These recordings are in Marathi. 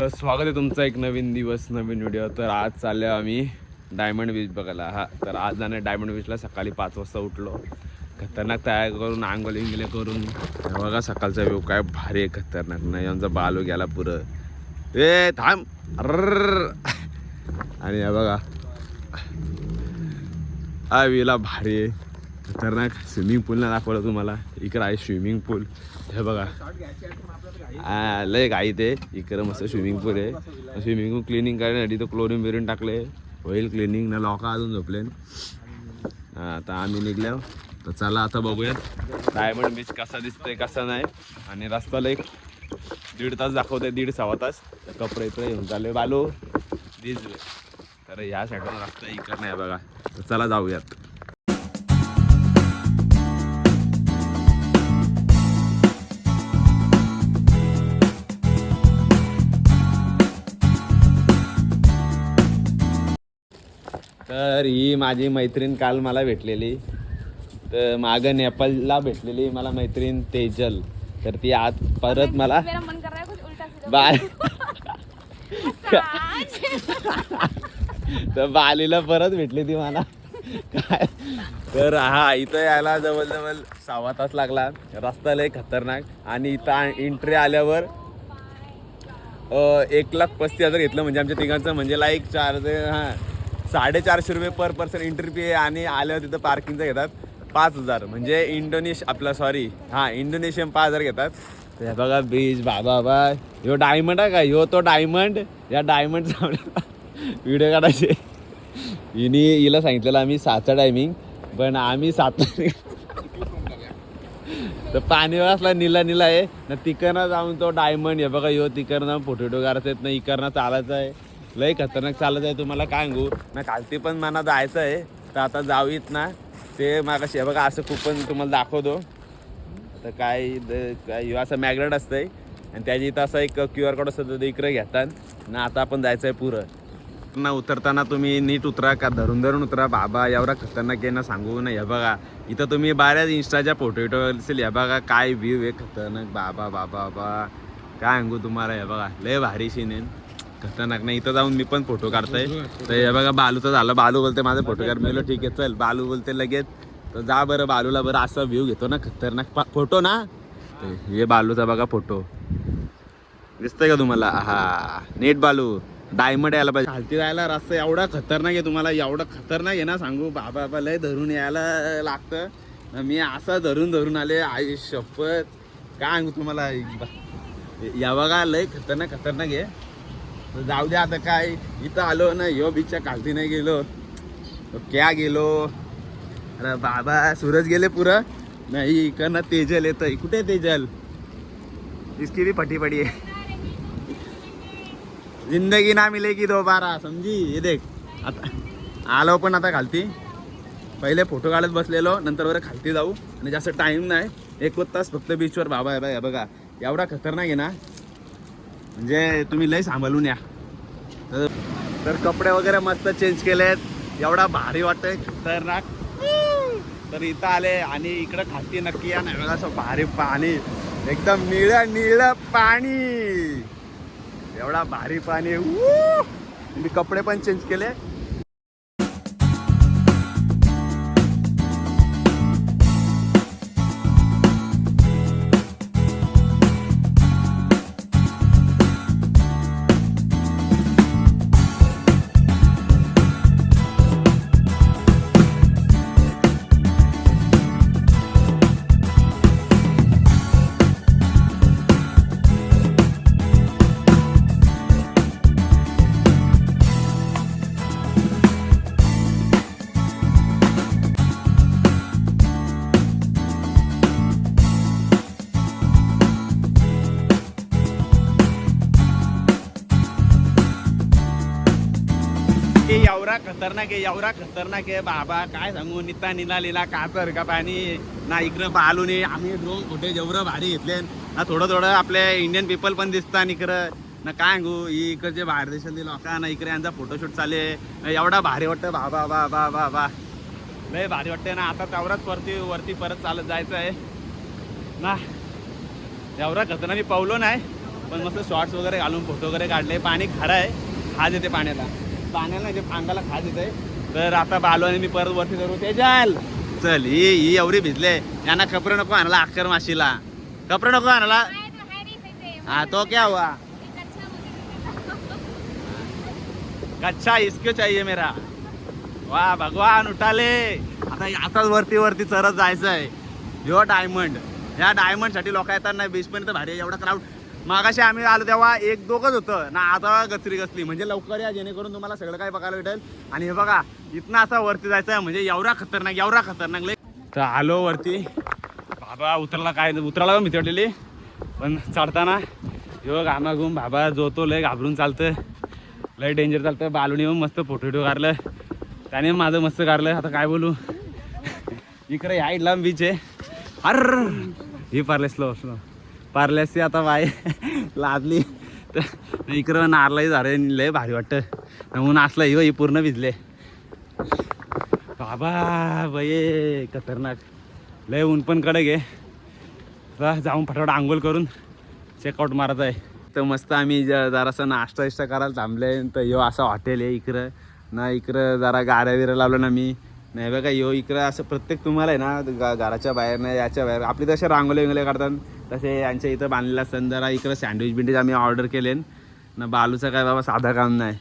तर स्वागत आहे तुमचा एक नवीन दिवस नवीन व्हिडिओ. तर आज चाललो आम्ही डायमंड बीच बघायला. हा तर आज जाणे डायमंड बीचला. सकाळी 5 वाजता उठलो, खतरनाक तयार करून आंघोळ इंगले करून. बघा सकाळचा व्ह्यू काय भारी आहे, खतरनाक. नाही आमचा बालू गेला पुरं. ए थांब अर्र. आणि हे बघा हा विला भारी आहे, खतरनाक. स्विमिंग पूलला दाखवलं तुम्हाला. इकडं आहे स्विमिंग पूल. हे बघा लय घाई ते. इकडं मस्त स्विमिंग पूल आहे. स्विमिंग पूल क्लिनिंग करण्यासाठी तो क्लोरीन बिरीन टाकले, होईल क्लिनिंग. ना लोक अजून झोपले. आता आम्ही निघलो. तर चला आता बघूयात डायमंड बीच कसा दिसतंय कसा नाही. आणि रस्त्याला एक 1.5 तास दाखवते, 1.5-1.25 तास. कपडे इकडे घेऊन चालले बालू दिसले. तर ह्या साईडून रस्ता इकडं नाही बघा. तर चला जाऊयात. तर ही माझी मैत्रीण काल मला भेटलेली. तर मागं नेपाळला भेटलेली मला मैत्रीण तेजल. तर ती आज परत मला तर बालीला परत भेटली ती मला काय. तर हा इथं यायला जवळजवळ 6 तास लागला. रस्ता लय खतरनाक. आणि इथं एंट्री आल्यावर 1,35,000 घेतलं. म्हणजे आमच्या तिघांचं म्हणजे लाईक 4,500 रुपये पर पर्सन एंट्री फी. आणि आल्यावर तिथं पार्किंगचं घेतात 5,000. म्हणजे इंडोनेशियन 5,000 घेतात. तर बघा बीच बाबा ह्यो डायमंड आहे का, ह्यो तो डायमंड. या डायमंड व्हिडिओ काढायचे. हिला सांगितलेलं आम्ही 7चा टायमिंग, पण आम्ही 7ला. तर पाणी असला निला आहे ना. तिकडनं जाऊन तो डायमंड. हे बघा ह्यो तिकडनं जाऊन फोटो काढता येत नाही. इकडनं चालायचं आहे. लय खतरनाक चालत आहे. तुम्हाला काय सांगू ना. खालती पण मला जायचं आहे. तर आता जाऊयात ना. ते मागाशी बघा असं कुपन तुम्हाला दाखवतो. तर काय असं मॅग्नेट असतंय आणि त्याची इथं असं एक QR कोड असतं. ते इकडे घेतात ना. आता आपण जायचं आहे पुरं ना. उतरताना तुम्ही नीट उतरा का धरून उतरा बाबा. एवढा खतरनाक आहे ना सांगू ना. हे बघा इथं तुम्ही बऱ्याच इंस्टाच्या फोटो असेल. हे बघा काय व्ह्यू आहे खतरनाक बाबा बाबा बाबा. काय सांगू तुम्हाला. हे बघा लय भारी सीन आहे, खतरनाक. नाही इथं जाऊन मी पण फोटो काढतोय. तर हे बघा बालूचं झालं. बालू बोलते माझं फोटो काढ. मी ठीक आहे चल. बालू बोलते लगेच. तर जा बरं बालूला बरं असा व्ह्यू घेतो ना खतरनाक फोटो ना. हे बालूचा बघा फोटो दिसतंय का तुम्हाला. हा नीट बालू डायमंड यायला पाहिजे. खालती जायला रस्ता एवढा खतरनाक आहे. तुम्हाला एवढं खतरनाक आहे ना सांगू बाबा. लय धरून यायला लागतं. मी असा धरून आले आई शपथ. काय सांगू तुम्हाला. या बघा लय खतरनाक आहे. जाऊ द्या आता. काय इथं आलो ना. ह्यो बीचच्या खालती नाही गेलो क्या गेलो. अरे बाबा सूरज गेले पुरं नाही. इकडनं तेजल येतंय. कुठे तेजल. इसकी भी फटी पडी आहे. जिंदगी ना मिलेगी दोबारा समजी. हे देख आता आलो पण आता खालती. पहिले फोटो काढत बसलेलो. नंतर बरं खालती जाऊ. आणि जास्त टाईम नाही. 1 तास फक्त बीचवर बाबा आहे बघा. एवढा खतरनाक आहे ना म्हणजे तुम्ही लय सांभाळून या. तर कपडे वगैरे मस्त चेंज केलेत. एवढा भारी वाटतंय खतरनाक. तर इथं आले आणि इकडं खालती नक्की या नाही बघा. असं भारी पाणी एकदम निळं पाणी. एवढा भारी पाणी. मी कपडे पण चेंज केले. एवढा खतरनाक आहे बाबा. काय सांगू. निता निला कातर का पाणी ना. इकडं बालूने आम्ही ड्रोन फुटेज एवढं भारी घेतले ना. थोडं आपले इंडियन पीपल पण दिसतात इकडं ना. काय सांगू ही इकडचे बाहेर देशातले लोक ना. इकडे यांचा फोटोशूट चालले. एवढा भारी वाटतं बाबा बाबा बाबा. लय भारी वाटते ना. आता तेवढाच वरती परत चालत जायचं आहे ना. एवढा खतरनाक मी पावलो नाही. पण मस्त शॉर्ट्स वगैरे घालून फोटो वगैरे काढले. पाणी खारं आहे, खाज येते पाण्याला म्हणजे अंगाला खाज येते. तर आता बालो आणि मी परत वरती करू तेजाल. चल ही एवढी भिजले, यांना कपडे नको आणायला अख्खर माशीला, कपडे नको आणायला. हा तो क्या हुआ, कच्चा इसको चाहिए मेरा. वाह भगवान उठाले. आताच वरती चरत जायचं आहे. ह्यो डायमंड, या डायमंड साठी लोक येतात ना बीच पर्यंत भारी. एवढा क्राऊड मागाशी आम्ही आलो तेव्हा एक दोघंच होतं ना, आता गचरी गचली. म्हणजे लवकर या जेणेकरून तुम्हाला सगळं काही बघायला भेटेल. आणि हे बघा इथनं असा वरती जायचं आहे, म्हणजे एवढा खतरनाक लय. तर आलो वरती, बाबा उतरायला भीती वाटलेली, पण चढताना ह्यो घामाघूम बाबा जो तो लय घाबरून चालतं, लय डेंजर चालतं. बालूनी मस्त फोटो काढलं, त्याने माझं मस्त काढलं. आता काय बोलू, इकडे या इडला बीच आहे. अर ही पार्लेसची आता बाय लादली. तर इकडं नारलाही झालं, लय भारी वाटतं. म्हणून असलं ही पूर्ण भिजले बाबा बाई, खतरनाक लय. ऊन पण कडक आहे. आता जाऊन फटाफट आंघोळ करून चेकआउट मारत आहे. तर मस्त आम्ही जरासं नाश्ता करायला थांबले. तर ह्यो असं हॉटेल आहे इकडं ना, इकडं जरा गाड्या बिऱ्या लावलं ना मी नाही बघा. इकडं असं प्रत्येक तुम्हाला आहे ना घराच्या बाहेर नाही याच्या बाहेर आपली तसे रांगोळी काढतात तसे यांच्या इथं बांधलेलं असतं. जरा इकडं सँडविच आम्ही ऑर्डर केले ना. बालूचं काय बाबा साधा काम नाही.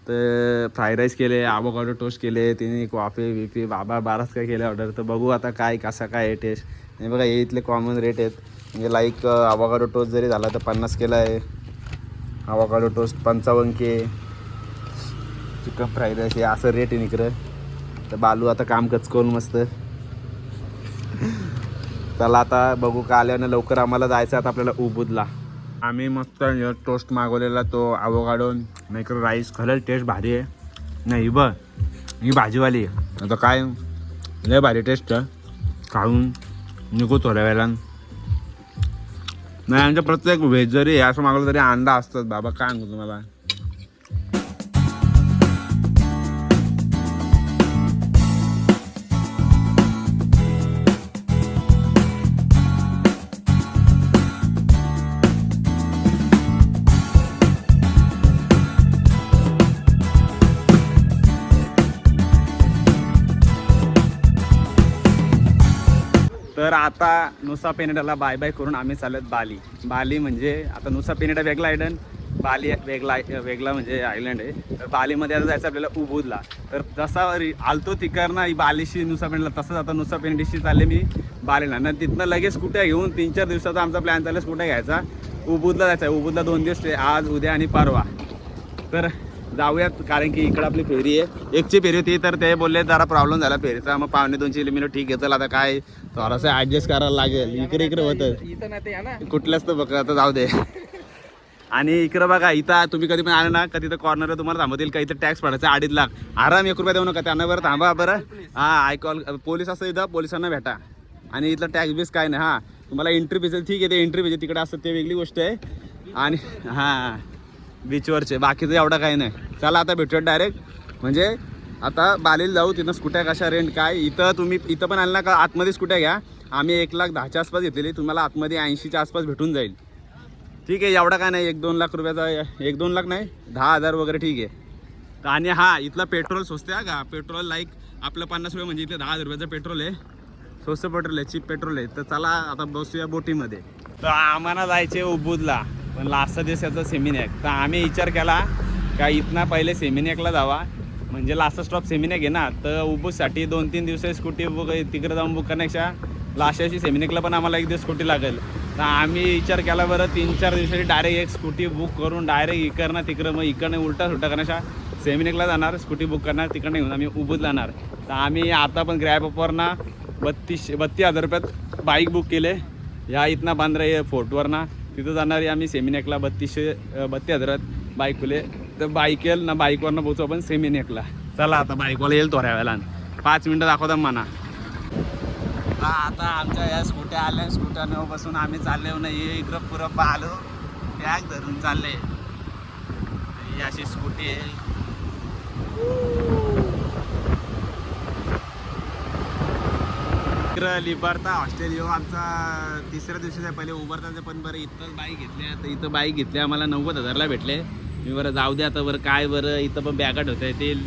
तर फ्राईड राईस केले, आवोकाडो टोस्ट केले, तिने कॉफी बिफी बाबा बाराच काय केले ऑर्डर. तर बघू आता काय कसा काय आहे टेस्ट. नाही बघा हे इथले कॉमन रेट आहेत. म्हणजे लाईक आवोकाडो टोस्ट जरी झाला तर 50 केला आहे, आवोकाडो टोस्ट 55 के, चिकन फ्राईड राईस हे असं रेट आहे इकडं. तर बालू आता काम करून मस्त. चला आता बघू का आल्यानं लवकर आम्हाला जायचं आता आपल्याला उबूदला. आम्ही मस्त टोस्ट मागवलेला तो आवोकाडो नाहीतर राईस. खरंच टेस्ट भारी आहे. नाही बघ ही भाजीवाली आता काय लय भारी टेस्ट खाऊन निघू थोड्या वेळेला. नाही आमच्या प्रत्येक व्हेज जरी हे असं मागवलं तरी अंडा असतात बाबा. काय सांगू तुम्हाला. तर आता नुसा पेनेडाला बाय बाय करून आम्ही चालत बाली म्हणजे आता नुसा पेनेडा वेगळा आयलंड, बाली वेगळा म्हणजे आयलंड आहे. तर बालीमध्ये आता जायचं आपल्याला उबूदला. तर जसा आलतो तिकडनं ही बालीशी नुसा पेनेडला तसंच आता नुसा पेनेडीशी चालले मी बालीला ना. तिथनं लगेच स्कूट्या घेऊन 3-4 दिवसाचा आमचा प्लॅन चालला स्कूट्या घ्यायचा. उबूदला जायचं आहे. उबूदला 2 दिवस स्टे, आज उद्या आणि परवा. तर जाऊयात कारण की इकडं आपली फेरी आहे. एकची फेरी होती तर ते बोलले जरा प्रॉब्लेम झाला फेरीचा. मग 2.5-2 किलोमीटर ठीक घेतलं. आता काय थोडंसं ॲडजस्ट करायला लागेल. इकडे होतं कुठल्याच तर बघा आता जाऊ दे. आणि इकडं बघा इथं तुम्ही कधी पण आले ना का तिथं कॉर्नर तुम्हाला थांबवतील का. इथं टॅक्स पडायचा 2.5 लाख. आराम 1 रुपया देऊ नका त्यांना. बरं थांबा बरं. हां कॉल पोलीस असतं इथं, पोलिसांना भेटा. आणि इथलं टॅक्स बीस काय नाही. हां तुम्हाला एंट्री फीज ठीक आहे, ते एंट्री फीज तिकडे असतं ते वेगळी गोष्ट आहे. आणि हां बीचवरचे बाकीचं एवढं काही नाही. चला आता भेटूयात डायरेक्ट. म्हणजे आता बालीला जाऊ. तिथं स्कूट्या कशा रेंट काय. इथं पण आलं ना का आतमध्ये स्कूट्या घ्या. आम्ही 1,10,000च्या आसपास घेतलेली. तुम्हाला आतमध्ये 80च्या आसपास भेटून जाईल. ठीक आहे एवढा काय नाही. 1-2 लाख रुपयाचा 1-2 लाख नाही 10,000 वगैरे ठीक आहे. आणि हां इथला पेट्रोल स्वस्त आहे का. पेट्रोल लाईक आपलं 50 रुपये म्हणजे इथे 10,000 रुपयाचं पेट्रोल आहे. स्वस्त पेट्रोल आहे, चीप पेट्रोल आहे. तर चला आता बसूया बोटीमध्ये. तर आम्हाला जायचे उबूदला पण लास्टचा दिवस याचा सेमिनॅक. तर आम्ही विचार केला का इथनं पहिले सेमिनॅकला जावा म्हणजे लास्ट स्टॉप सेमिनॅक आहे ना. तर उबूदसाठी 2-3 दिवस स्कूटी बुक तिकडे जाऊन बुक करण्यापेक्षा लास्ट याची सेमिनॅकला पण आम्हाला 1 दिवस स्कूटी लागेल. तर आम्ही विचार केला बरं 3-4 दिवसाची डायरेक्ट एक स्कूटी बुक करून डायरेक्ट इकडनं तिकडं मग इकडनं उलटा सुलटा करण्याच्या सेमिनॅकला जाणार. स्कूटी बुक करणार तिकडनं घेऊन आम्ही उबूद जाणार. तर आम्ही आता पण ग्रॅबअपवरना 32,000 रुपयात बाईक बुक केले. ह्या इथनं बांद्रा फोर्टवरना तिथं जाणारी आम्ही सेमिनॅकला 32,000 बाईक खुले. तर बाईक येईल ना बाईकवरनं पोहोचू आपण सेमिनॅकला. चला आता बाईकवाला येईल थोड्या वेळेला 5 मिनटं दाखवता म्हणा. आता आमच्या या स्कूट्या आल्या. स्कूटरनं बसून आम्ही चालले नाही इकडं पुरं आलो बॅग धरून चालले. ही अशी स्कूटी आहे. इकडं लिबर्ता हॉस्टेल येऊ आमचा तिसऱ्या दिवशीचा पहिले उभारताचे पण बरं इथं बाईक घेतल्या तर इथं बाईक घेतल्या आम्हाला 90,000ला भेटले. मी बरं जाऊ द्या आता बरं काय बरं इथं पण बॅगा ठेवता येतील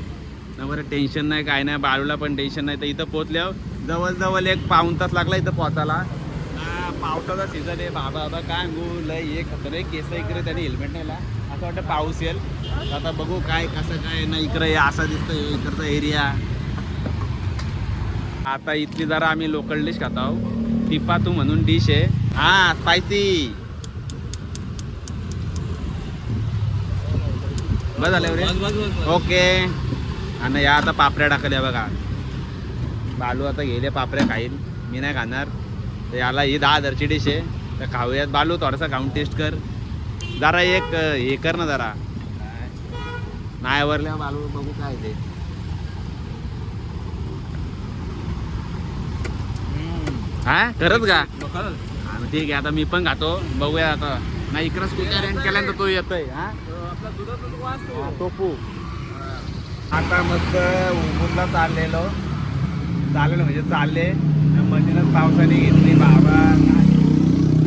ना बरं टेन्शन नाही काय नाही बाळूला पण टेन्शन नाही. तर इथं पोचल्यावर जवळजवळ 1 पाऊण तास लागला इथं पोचायला. पावसाचा सीझन आहे बाबा बाबा काय सांगू लय हे खतरनाक केस इकडे त्याने हेल्मेट नेला असं वाटतं पाऊस येईल. तर आता बघू काय कसं काय ना इकडे असा दिसतोय इकडचा एरिया. आता इथली जरा आम्ही लोकल डिश खात आहोत. टिपातू म्हणून डिश आहे हा स्पायसी. बस झालं रे ओके. आणि या आता पापड्या टाकल्या बघा. बालू आता गेले पापड्या खाईल मी नाही खाणार. तर याला ही 10,000ची डिश आहे तर खाऊयात. बालू थोडासा खाऊन टेस्ट कर जरा एक हे कर ना जरा नाही आवरल्या बालू बघू काय ते. हा करत का ठीक आहे आता मी पण खातो बघूया आता. नाही इकडं स्कूटर रेंट केल्यानंतर तो येतोय हा टोपू. आता मस्त उबूरला चाललेलो चालेल म्हणजे चालले मधीनच पावसाने घेतली बाबा.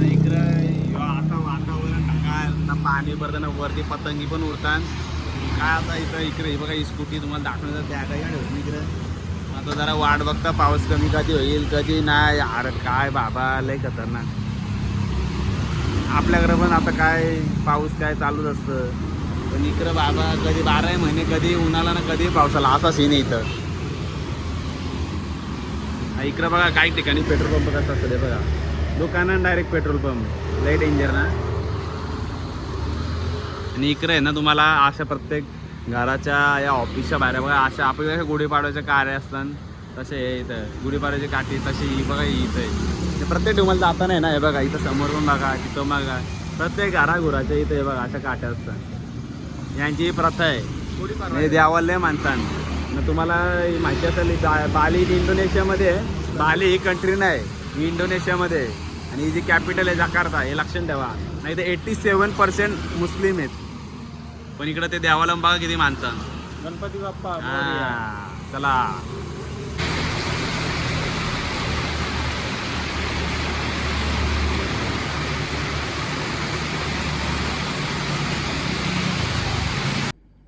इकडं आता वातावरण काय पाणी भरतं ना वरती पतंगी पण उडतात काय. आता इथं इकडे बघा ही स्कूटी तुम्हाला दाखवण्याचं त्या काही ठेवली इकडं. आता जरा वाट बघता पाऊस कमी कधी होईल कधी नाही. अरे काय बाबा लय खतरनाक. आपल्याकडं पण आता काय पाऊस काय चालूच असतं पण इकडं बाबा कधी 12 महिने कधी उन्हाला ना कधी पावसाला असा सीन आहे इथं. इकडं बघा काही ठिकाणी पेट्रोल पंप कसं असतं बघा दुकानात डायरेक्ट पेट्रोल पंप लय डेंजर ना. आणि इकडे आहे ना तुम्हाला अशा प्रत्येक घराच्या या ऑफिसच्या बाहेर बघा अशा आपल्या गुढीपाडव्याचे कार्य असतात तसे इथं गुढीपाडव्याची काठी तशी बघा इथं आहे. ते प्रत्येक तुम्हाला जाता नाही ना हे बघा इथं समोर पण बघा तिथं बघा प्रत्येक घराघुराच्या इथं हे बघा अशा काठ्या असतात. यांची ही प्रथा आहे द्यावाले माणसांना. तुम्हाला माहिती असेल बाली इंडोनेशियामध्ये आहे. बाली ही कंट्री नाही ही इंडोनेशियामध्ये आहे आणि ही जी कॅपिटल आहे जकार्ता हे लक्षात ठेवा. नाही तर 87% मुस्लिम आहेत पण इकडं ते देवाला बघा किती माणसं. गणपती बाप्पा चला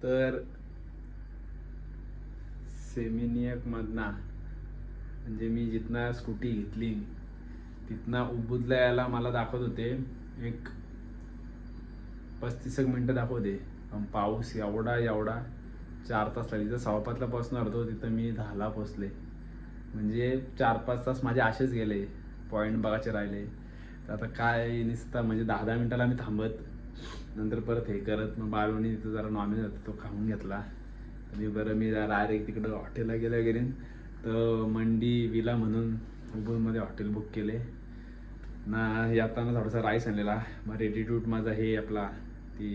तर सेमिनियकमधना म्हणजे मी जिथनं स्कूटी घेतली तिथनं उबुदला यायला मला दाखवत होते एक 35 मिनटं दाखवते पण पाऊस एवढा 4 तास लागले. तिथं 5:15ला पोचणार होतो तिथं मी 10ला पोचले. म्हणजे 4-5 तास माझे असेच गेले पॉईंट बघायचे राहिले. तर आता काय नुसतं म्हणजे 10-10 मिनटाला मी थांबत नंतर परत हे करत मग बाळूनी तिथं जरा नॉनव्हेज होता तो खाऊन घेतला. आणि बरं मी डायरेक्ट तिकडं हॉटेलला गेले तर मंडी विला म्हणून उबूरमध्ये हॉटेल बुक केले ना. येताना थोडासा राईस आणलेला मग रेडीट्यूट माझा हे आपला ती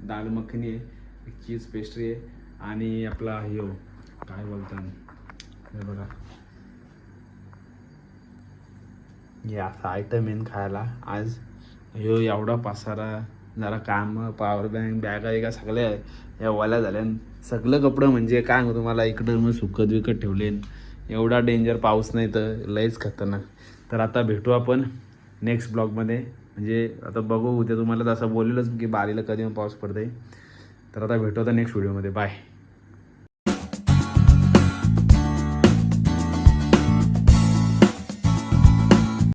दाल मखनी आहे एक चीज पेस्ट्री आहे आणि आपला हे काय बोलतात हे बघा हे असा आयटम येईन खायला आज. ह्यो एवढा पसारा जरा काम पॉवर बँक बॅगा एका सगळ्या या ओल्या झाल्या. सगळं कपडं म्हणजे काय मग तुम्हाला इकडं मग सुकत विकत ठेवले. एवढा डेंजर पाऊस नाही तर लयच खतरनाक. तर आता भेटू आपण नेक्स्ट ब्लॉगमध्ये. म्हणजे आता बघू उद्या तुम्हाला तसं बोललेलंच की बारीला कधी पाऊस पडते. तर आता भेटू आता नेक्स्ट व्हिडिओमध्ये. बाय.